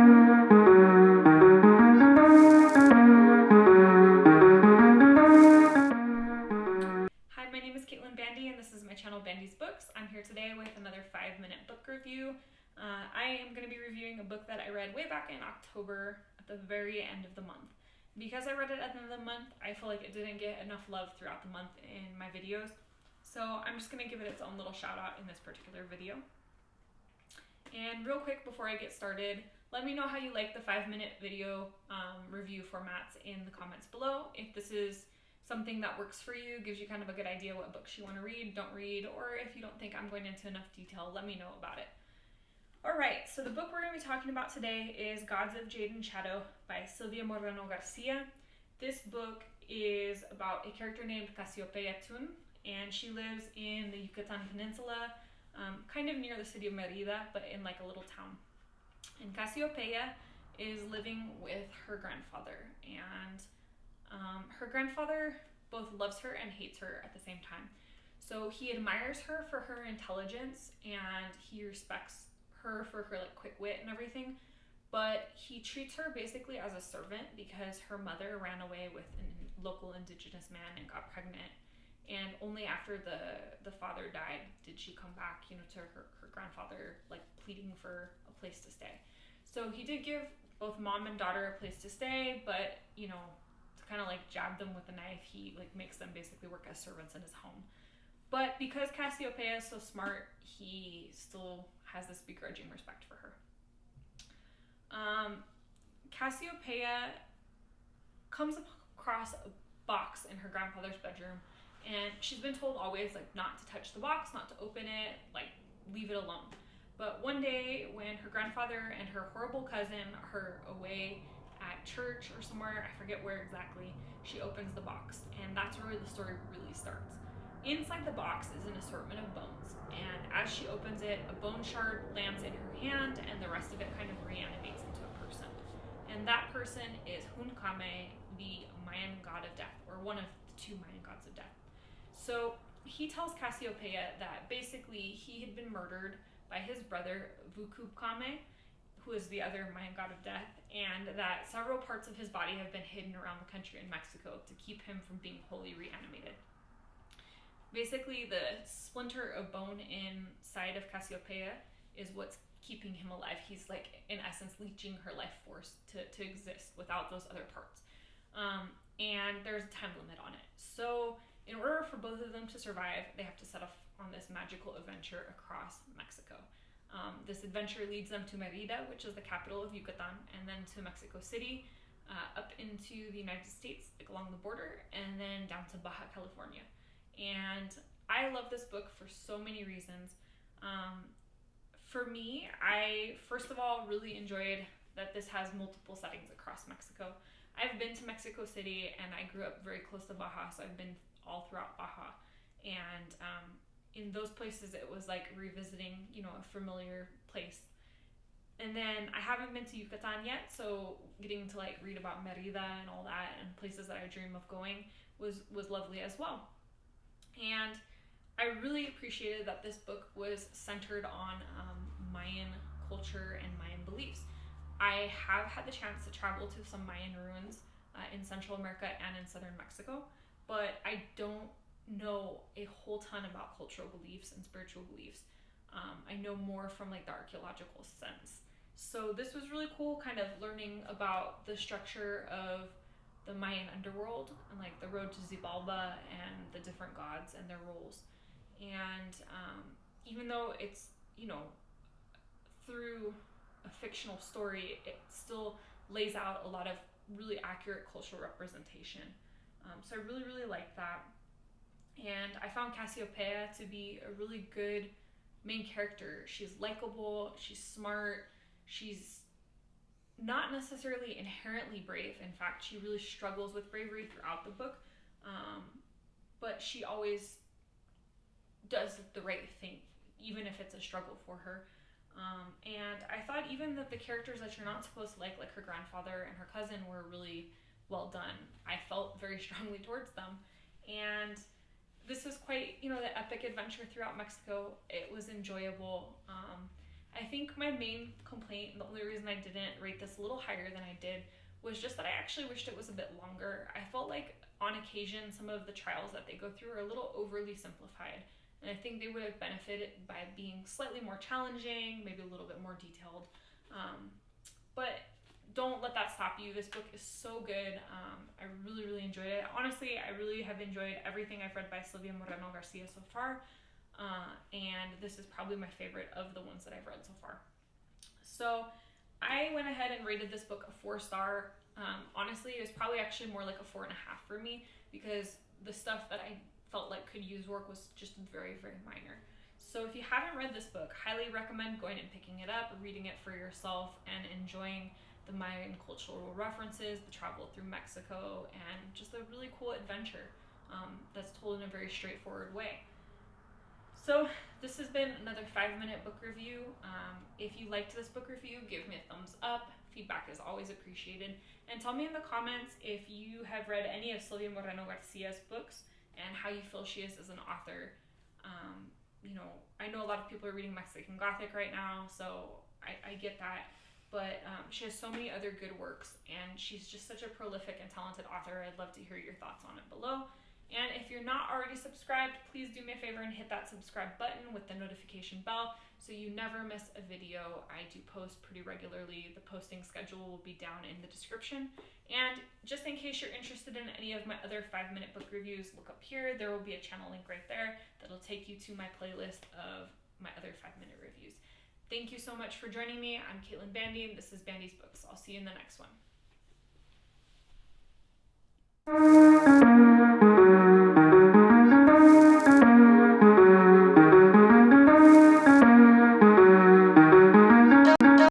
Hi, my name is Bandy, and this is my channel Bandysbooks. I'm here today with another 5-minute book review. I am going to be reviewing a book that I read way back in October at the very end of the month. Because I read it at the end of the month, I feel like it didn't get enough love throughout the month in my videos. So I'm just going to give it its own little shout out in this particular video. And real quick before I get started, let me know how you like the 5-minute video review formats in the comments below. If this is something that works for you, gives you kind of a good idea what books you want to read, don't read, or if you don't think I'm going into enough detail, let me know about it. Alright, so the book we're going to be talking about today is Gods of Jade and Shadow by Silvia Moreno Garcia. This book is about a character named Cassiopeia Tun, and she lives in the Yucatan Peninsula, kind of near the city of Merida, but in like a little town. And Cassiopeia is living with her grandfather, and her grandfather both loves her and hates her at the same time. So he admires her for her intelligence, and he respects her for her like quick wit and everything, but he treats her basically as a servant because her mother ran away with a local indigenous man and got pregnant, and only after the father died did she come back, to her grandfather, like pleading for a place to stay. So he did give both mom and daughter a place to stay, but to kind of like jab them with a knife, he like makes them basically work as servants in his home. But because Cassiopeia is so smart, he still has this begrudging respect for her. Cassiopeia comes across a box in her grandfather's bedroom, and she's been told always like not to touch the box, not to open it, like leave it alone. But one day when her grandfather and her horrible cousin are away at church or somewhere, I forget where exactly, she opens the box, and that's where the story really starts. Inside the box is an assortment of bones, and as she opens it, a bone shard lands in her hand, and the rest of it kind of reanimates into a person. And that person is Hunkame, the Mayan god of death, or one of the 2 Mayan gods of death. So he tells Cassiopeia that basically he had been murdered by his brother Vukubkame, who is the other Mayan god of death, and that several parts of his body have been hidden around the country in Mexico to keep him from being wholly reanimated. Basically, the splinter of bone inside of Cassiopeia is what's keeping him alive. He's like, in essence, leeching her life force to exist without those other parts. And there's a time limit on it. So in order for both of them to survive, they have to set off on this magical adventure across Mexico. This adventure leads them to Merida, which is the capital of Yucatan, and then to Mexico City, up into the United States, like along the border, and then down to Baja California. And I love this book for so many reasons. For me, I first of all really enjoyed that this has multiple settings across Mexico. I've been to Mexico City, and I grew up very close to Baja, so I've been all throughout Baja. And in those places, it was like revisiting, a familiar place. And then I haven't been to Yucatan yet, so getting to like read about Merida and all that and places that I dream of going was lovely as well. And I really appreciated that this book was centered on Mayan culture and Mayan beliefs. I have had the chance to travel to some Mayan ruins in Central America and in southern Mexico, but I don't know a whole ton about cultural beliefs and spiritual beliefs. I know more from like the archaeological sense. So this was really cool, kind of learning about the structure of the Mayan underworld and like the road to Xibalba and the different gods and their roles. And even though it's through a fictional story, it still lays out a lot of really accurate cultural representation. So I really like that. And I found Cassiopeia to be a really good main character. She's likable, she's smart, she's not necessarily inherently brave. In fact, she really struggles with bravery throughout the book, but she always does the right thing, even if it's a struggle for her. And I thought even that the characters that you're not supposed to like her grandfather and her cousin, were really well done. I felt very strongly towards them. And this was quite, the epic adventure throughout Mexico. It was enjoyable. I think my main complaint, the only reason I didn't rate this a little higher than I did, was just that I actually wished it was a bit longer. I felt like on occasion some of the trials that they go through are a little overly simplified, and I think they would have benefited by being slightly more challenging, maybe a little bit more detailed. But don't let that stop you. This book is so good. I really, really enjoyed it. Honestly, I really have enjoyed everything I've read by Silvia Moreno Garcia so far, and this is probably my favorite of the ones that I've read so far. So I went ahead and rated this book a 4-star. Honestly, it was probably actually more like a 4.5 for me, because the stuff that I felt like could use work was just very, very minor. So if you haven't read this book, highly recommend going and picking it up, reading it for yourself, and enjoying the Mayan cultural references, the travel through Mexico, and just a really cool adventure that's told in a very straightforward way. So this has been another 5-minute book review. If you liked this book review, give me a thumbs up. Feedback is always appreciated. And tell me in the comments if you have read any of Silvia Moreno Garcia's books and how you feel she is as an author. I know a lot of people are reading Mexican Gothic right now, so I get that. But she has so many other good works, and she's just such a prolific and talented author. I'd love to hear your thoughts on it below. And if you're not already subscribed, please do me a favor and hit that subscribe button with the notification bell so you never miss a video. I do post pretty regularly. The posting schedule will be down in the description. And just in case you're interested in any of my other 5-minute book reviews, look up here. There will be a channel link right there that'll take you to my playlist of my other 5-minute reviews. Thank you so much for joining me. I'm Caitlin Bandy, and this is Bandysbooks. I'll see you in the next one.